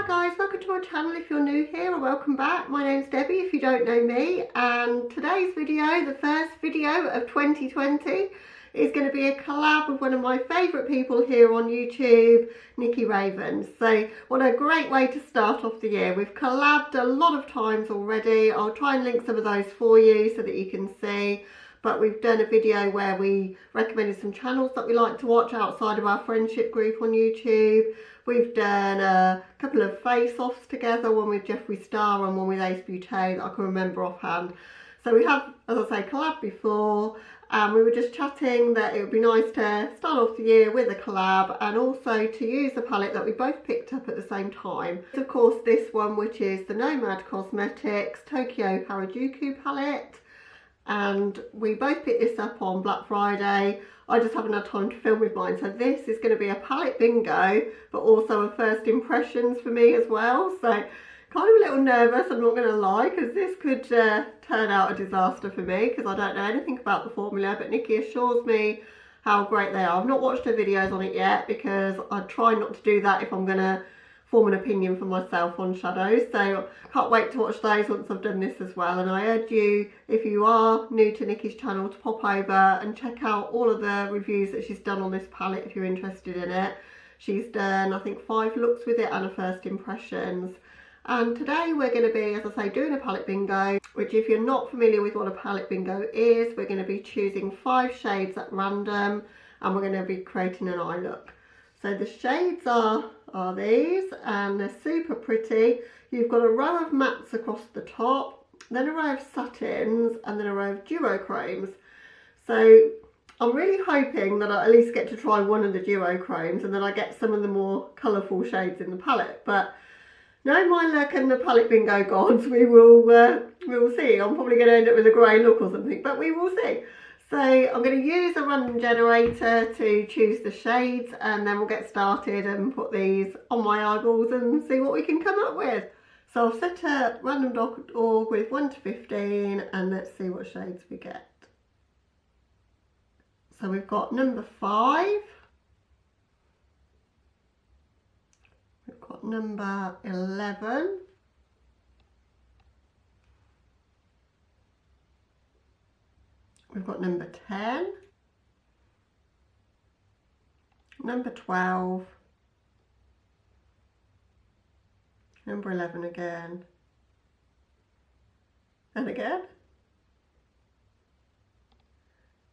guys, welcome to my channel if you're new here, or welcome back. My name's Debbie if you don't know me, and today's video, the first video of 2020, is going to be a collab with one of my favourite people here on YouTube, Nikki Raven. So what a great way to start off the year. We've collabed a lot of times already. I'll try and link some of those for you so that you can see. But we've done a video where we recommended some channels that we like to watch outside of our friendship group on YouTube. We've done a couple of face-offs together, one with Jeffree Star and one with Ace Beauté that I can remember offhand. So we have, as I say, collab before, and we were just chatting that it would be nice to start off the year with a collab and also to use the palette that we both picked up at the same time. Of course, this one, which is the NOMAD Cosmetics Tokyo Harajuku palette. And we both picked this up on Black Friday. I just haven't had time to film with mine. So this is going to be a palette bingo, but also a first impressions for me as well. So kind of a little nervous, I'm not going to lie, because this could turn out a disaster for me because I don't know anything about the formula. But Nikki assures me how great they are. I've not watched her videos on it yet because I try not to do that if I'm going to form an opinion for myself on shadows, so can't wait to watch those once I've done this as well. And I urge you, if you are new to Nikki's channel, to pop over and check out all of the reviews that she's done on this palette if you're interested in it. She's done, I think, 5 looks with it and a first impressions. And today we're going to be, as I say, doing a palette bingo, which if you're not familiar with what a palette bingo is, we're going to be choosing 5 shades at random and we're going to be creating an eye look. So the shades are these, and they're super pretty. You've got a row of mattes across the top, then a row of satins, and then a row of duochromes. So I'm really hoping that I at least get to try one of the duochromes and then I get some of the more colourful shades in the palette. But knowing my luck and the palette bingo gods, we will see. I'm probably going to end up with a grey look or something, but we will see. So I'm going to use a random generator to choose the shades, and then we'll get started and put these on my eyeballs and see what we can come up with. So I've set up random.org with 1 to 15 and let's see what shades we get. So we've got number 5. We've got number 11. We've got number 10, number 12, number 11 again, and again,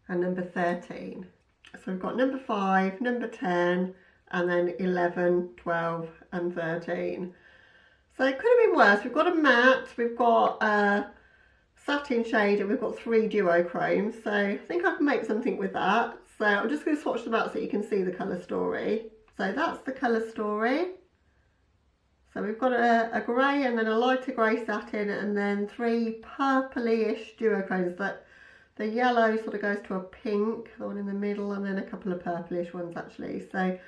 and number 13. So we've got number 5, number 10, and then 11, 12, and 13. So it could have been worse. We've got a matte, we've got a satin shade, and we've got 3 duochromes, so I think I can make something with that. So I'm just going to swatch them out so you can see the colour story. So that's the colour story. So we've got a grey and then a lighter grey satin and then 3 purpley-ish duochromes. That the yellow sort of goes to a pink, the one in the middle, and then a couple of purplish ones actually. So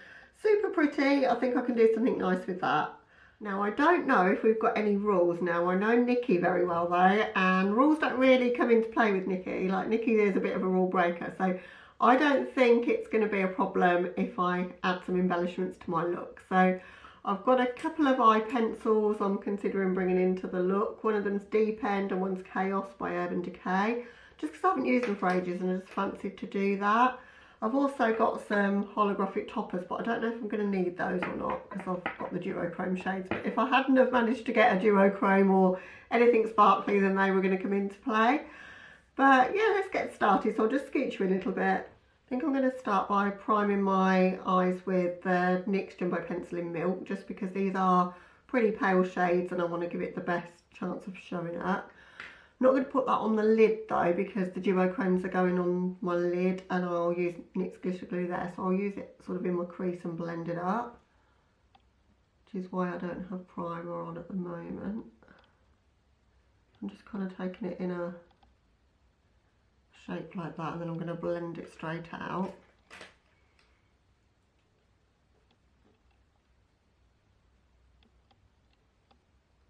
super pretty. I think I can do something nice with that. Now, I don't know if we've got any rules. Now, I know Nikki very well though, and rules don't really come into play with Nikki. Like, Nikki is a bit of a rule breaker, so I don't think it's going to be a problem if I add some embellishments to my look. So I've got a couple of eye pencils I'm considering bringing into the look. One of them's Deep End and one's Chaos by Urban Decay, just because I haven't used them for ages and I just fancied to do that. I've also got some holographic toppers, but I don't know if I'm going to need those or not because I've got the duochrome shades. But if I hadn't have managed to get a duochrome or anything sparkly, then they were going to come into play. But yeah, let's get started. So I'll just scooch you a little bit. I think I'm going to start by priming my eyes with the NYX Jumbo Pencil in Milk, just because these are pretty pale shades and I want to give it the best chance of showing up. I'm not going to put that on the lid though because the duochromes are going on my lid and I'll use NYX glitter glue there, so I'll use it sort of in my crease and blend it up, which is why I don't have primer on at the moment. I'm just kind of taking it in a shape like that and then I'm going to blend it straight out.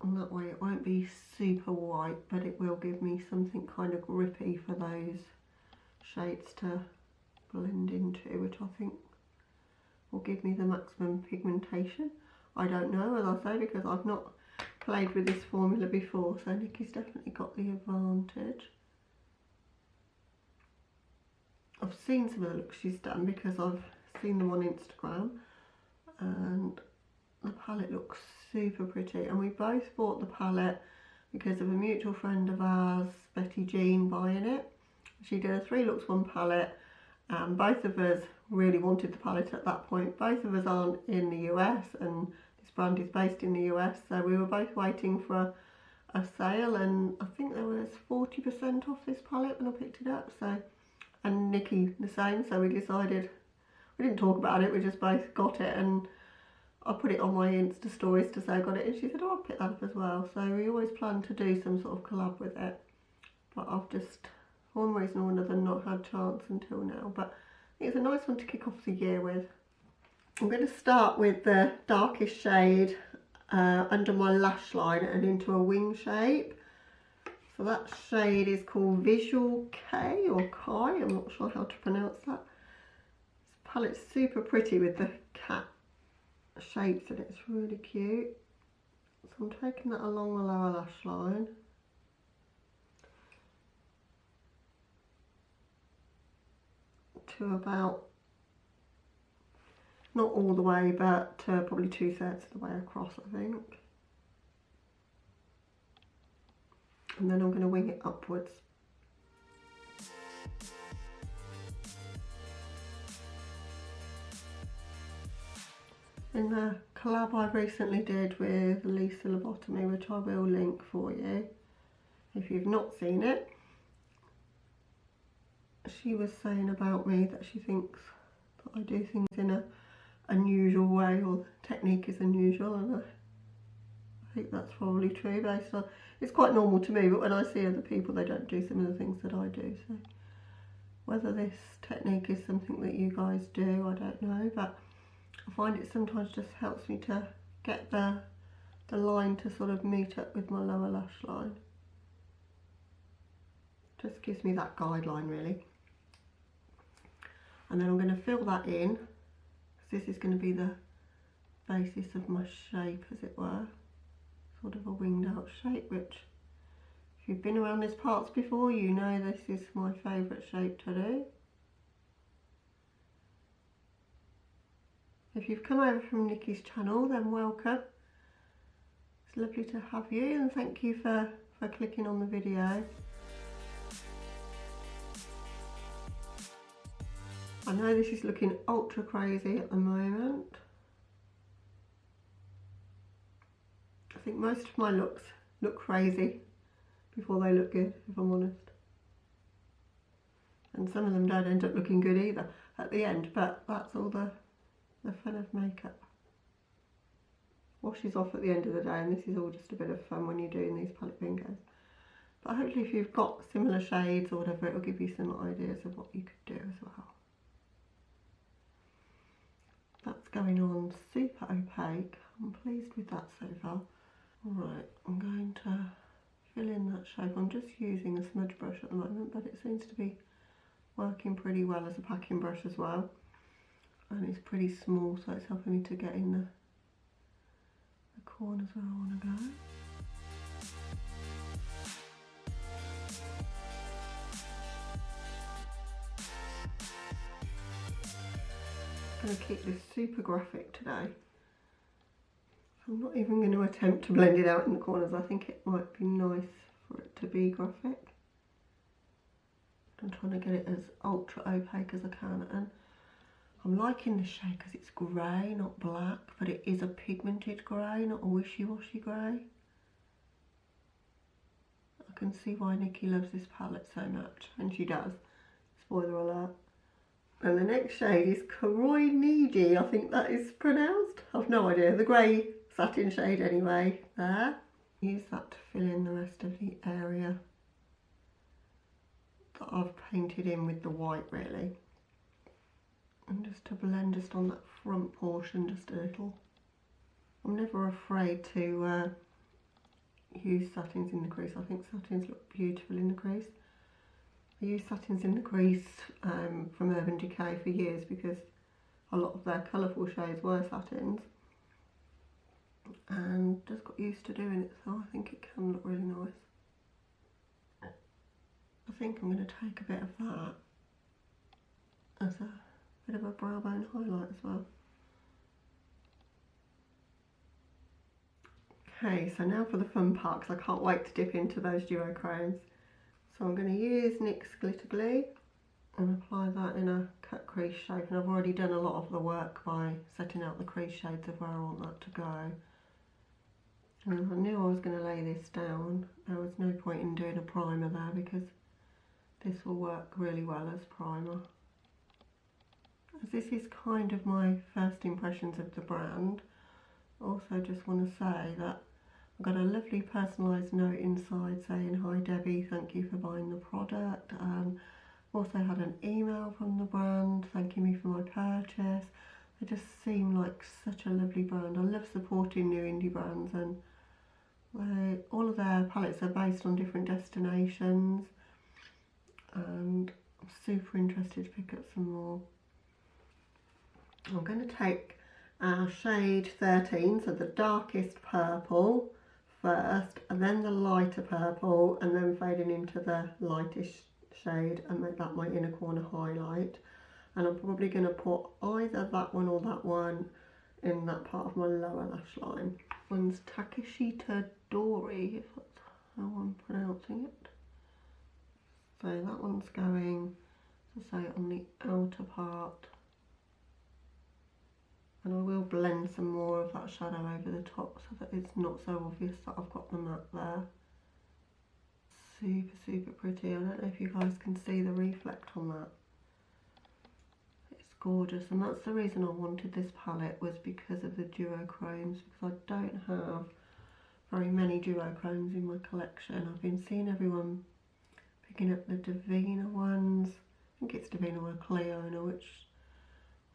And that way it won't be super white, but it will give me something kind of grippy for those shades to blend into, which I think will give me the maximum pigmentation. I don't know, as I say, because I've not played with this formula before, so Nikki's definitely got the advantage. I've seen some of the looks she's done because I've seen them on Instagram, and the palette looks super pretty. And we both bought the palette because of a mutual friend of ours, Betty Jean, buying it. She did a 3 looks 1 palette, and both of us really wanted the palette at that point. Both of us aren't in the US, and this brand is based in the US, so we were both waiting for a sale, and I think there was 40% off this palette when I picked it up. So, and Nikki the same, so we decided, we didn't talk about it, we just both got it, and I put it on my Insta stories to say I got it, and she said, oh, I'll pick that up as well. So we always plan to do some sort of collab with it, but I've just, for one reason or another, not had a chance until now. But it's a nice one to kick off the year with. I'm going to start with the darkest shade under my lash line and into a wing shape. So that shade is called Visual K or Kai, I'm not sure how to pronounce that. This palette's super pretty with the cat shapes and it's really cute. So I'm taking that along the lower lash line. To about, not all the way, but probably 2/3 of the way across, I think. And then I'm going to wing it upwards. In the collab I recently did with Lisa Lobotomy, which I will link for you if you've not seen it, she was saying about me that she thinks that I do things in a unusual way, or the technique is unusual, and I think that's probably true based on, it's quite normal to me, but when I see other people they don't do some of the things that I do. So whether this technique is something that you guys do, I don't know, but I find it sometimes just helps me to get the line to sort of meet up with my lower lash line. Just gives me that guideline really. And then I'm going to fill that in. This is going to be the basis of my shape, as it were. Sort of a winged out shape, which if you've been around these parts before, you know this is my favourite shape to do. If you've come over from Nikki's channel, then welcome. It's lovely to have you, and thank you for clicking on the video. I know this is looking ultra crazy at the moment. I think most of my looks look crazy before they look good, if I'm honest. And some of them don't end up looking good either at the end, but that's all the fun of makeup. Washes off at the end of the day, and this is all just a bit of fun when you're doing these palette bingos. But hopefully if you've got similar shades or whatever, it'll give you some ideas of what you could do as well. That's going on super opaque. I'm pleased with that so far. Right, I'm going to fill in that shape. I'm just using a smudge brush at the moment, but it seems to be working pretty well as a packing brush as well. And it's pretty small, so it's helping me to get in the corners where I want to go. I'm going to keep this super graphic today. I'm not even going to attempt to blend it out in the corners. I think it might be nice for it to be graphic. I'm trying to get it as ultra opaque as I can, and I'm liking the shade because it's grey, not black, but it is a pigmented grey, not a wishy-washy grey. I can see why Nikki loves this palette so much, and she does. Spoiler alert. And the next shade is Koroi Niji, I think that is pronounced. I've no idea. The grey satin shade anyway, there. Use that to fill in the rest of the area that I've painted in with the white really. And just to blend just on that front portion just a little. I'm never afraid to use satins in the crease. I think satins look beautiful in the crease. I used satins in the crease from Urban Decay for years because a lot of their colourful shades were satins. and just got used to doing it, so I think it can look really nice. I think I'm going to take a bit of that as a bit of a brow bone highlight as well. Okay, so now for the fun part, because I can't wait to dip into those duochromes. So I'm going to use NYX glitter glue and apply that in a cut crease shape, and I've already done a lot of the work by setting out the crease shades of where I want that to go. And I knew I was going to lay this down. There was no point in doing a primer there because this will work really well as primer. As this is kind of my first impressions of the brand, I also just want to say that I've got a lovely personalised note inside saying, "Hi Debbie, thank you for buying the product." Also had an email from the brand thanking me for my purchase. They just seem like such a lovely brand. I love supporting new indie brands, and all of their palettes are based on different destinations, and I'm super interested to pick up some more. I'm going to take our shade 13, so the darkest purple first, and then the lighter purple, and then fading into the lightest shade and make that my inner corner highlight. And I'm probably going to put either that one or that one in that part of my lower lash line. One's Takeshita Dori, if that's how I'm pronouncing it. So that one's going, to say, on the outer part. And I will blend some more of that shadow over the top so that it's not so obvious that I've got the matte there. Super, super pretty. I don't know if you guys can see the reflect on that. It's gorgeous, and that's the reason I wanted this palette, was because of the duochromes, because I don't have very many duochromes in my collection. I've been seeing everyone picking up the Davina ones. I think it's Davina or Cleona,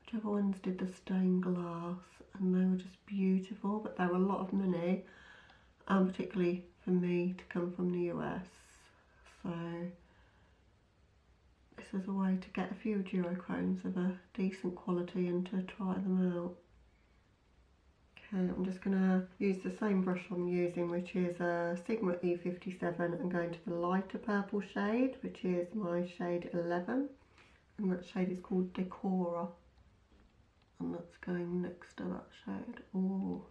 whichever ones did the stained glass, and they were just beautiful, but they were a lot of money, and particularly for me to come from the US. So this is a way to get a few duochromes of a decent quality and to try them out. Okay, I'm just going to use the same brush I'm using, which is a Sigma E57, and going to the lighter purple shade, which is my shade 11, and that shade is called Decora, and that's going next to that shade. Oh,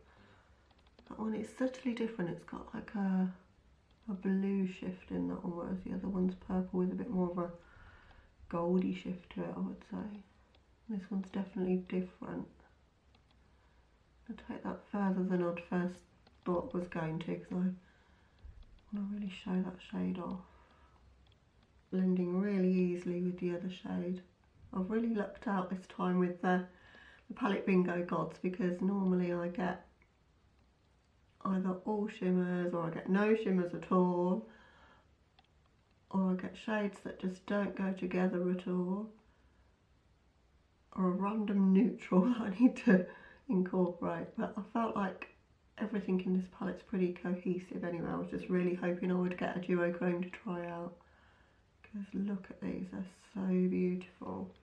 that one is subtly different. It's got like a blue shift in that one, whereas the other one's purple with a bit more of a goldy shift to it, I would say. This one's definitely different. I'll take that further than I'd first thought was going to, because I want to really show that shade off. Blending really easily with the other shade. I've really lucked out this time with the palette bingo gods, because normally I get either all shimmers, or I get no shimmers at all, or I get shades that just don't go together at all, or a random neutral that I need to incorporate. But I felt like everything in this palette's pretty cohesive anyway. I was just really hoping I would get a duochrome to try out, because look at these, they're so beautiful,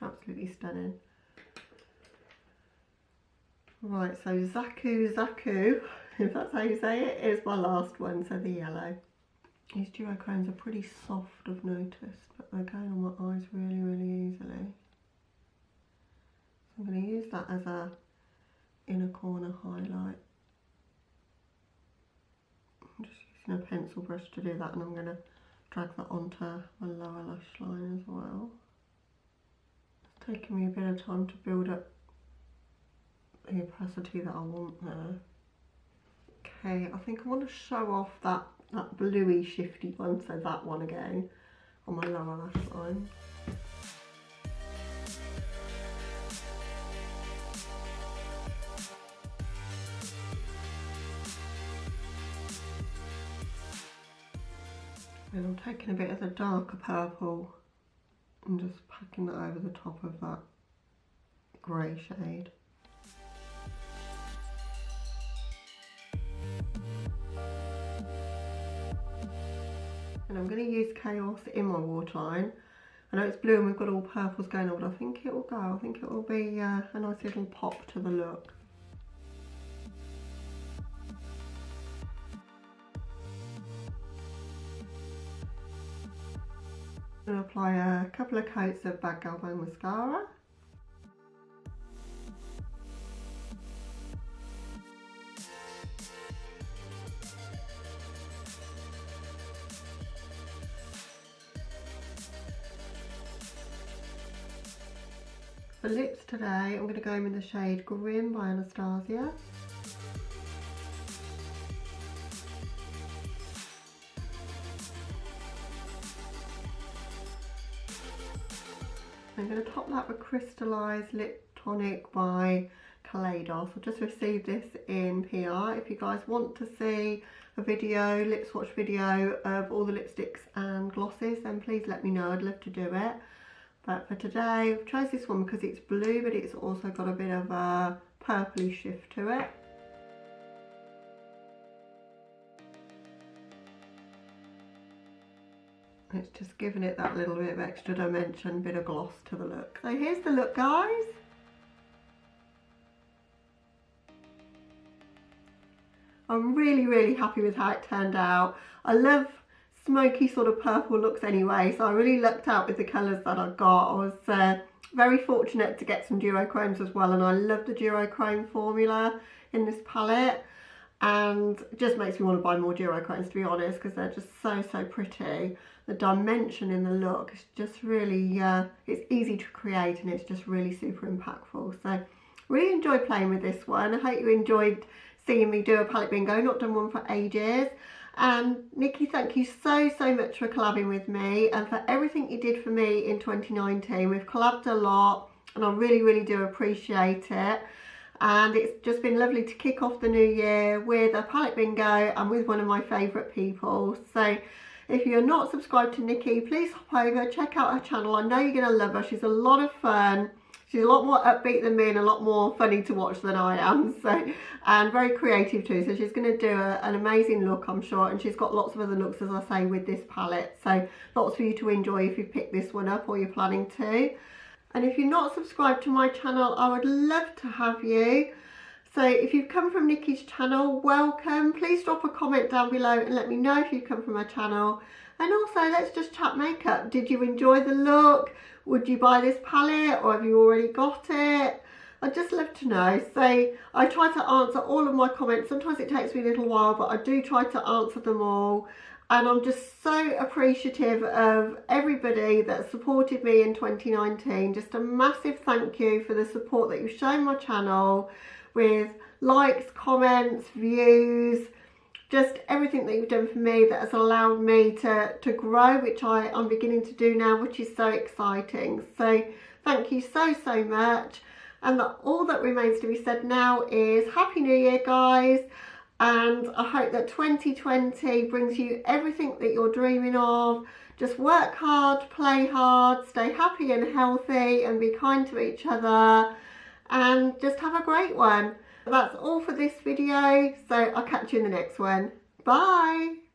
absolutely stunning. Right, so Zaku, if that's how you say it, is my last one, so the yellow. These duochromes are pretty soft, I've noticed, but they're going on my eyes really, really easily. So I'm going to use that as a inner corner highlight. I'm just using a pencil brush to do that, and I'm going to drag that onto my lower lash line as well. It's taken me a bit of time to build up the opacity that I want there. Okay, I think I want to show off that bluey shifty one, so that one again on my lower lash line. And I'm taking a bit of the darker purple and just packing that over the top of that grey shade. And I'm going to use Chaos in my waterline. I know it's blue and we've got all purples going on, but I think it will go. I think it will be a nice little pop to the look. I'm going to apply a couple of coats of Bad Girl Bang mascara. For lips today, I'm going to go in with the shade Grim by Anastasia. I'm going to top that with Crystallized Lip Tonic by Collab. I just received this in PR. If you guys want to see a video, lip swatch video of all the lipsticks and glosses, then please let me know. I'd love to do it. But for today, I've chosen this one because it's blue, but it's also got a bit of a purpley shift to it. It's just giving it that little bit of extra dimension, bit of gloss to the look. So here's the look, guys. I'm really happy with how it turned out. I love smoky sort of purple looks anyway, so I really lucked out with the colours that I got. I was very fortunate to get some duochromes as well, and I love the duochrome formula in this palette, and it just makes me want to buy more duochromes, to be honest, because they're just so pretty. The dimension in the look is just really, it's easy to create, and it's just really super impactful. So really enjoyed playing with this one. I hope you enjoyed seeing me do a palette bingo. Not done one for ages. And Nikki, thank you so much for collabing with me and for everything you did for me in 2019. We've collabed a lot, and I really do appreciate it. And it's just been lovely to kick off the new year with a palette bingo and with one of my favourite people. So if you're not subscribed to Nikki, please hop over, check out her channel. I know you're going to love her. She's a lot of fun. She's a lot more upbeat than me and a lot more funny to watch than I am. So, and very creative too. So she's going to do an amazing look, I'm sure. And she's got lots of other looks, as I say, with this palette. So lots for you to enjoy if you pick this one up or you're planning to. And if you're not subscribed to my channel, I would love to have you. So if you've come from Nikki's channel, welcome. Please drop a comment down below and let me know if you've come from her channel. And also, let's just chat makeup. Did you enjoy the look? Would you buy this palette, or have you already got it? I'd just love to know. So I try to answer all of my comments. Sometimes it takes me a little while, but I do try to answer them all. And I'm just so appreciative of everybody that supported me in 2019. Just a massive thank you for the support that you've shown my channel, with likes, comments, views, just everything that you've done for me that has allowed me to grow, which I'm beginning to do now, which is so exciting. So thank you so much. And all that remains to be said now is Happy New Year, guys. And I hope that 2020 brings you everything that you're dreaming of. Just work hard, play hard, stay happy and healthy, and be kind to each other. And just have a great one. That's all for this video, so I'll catch you in the next one. Bye!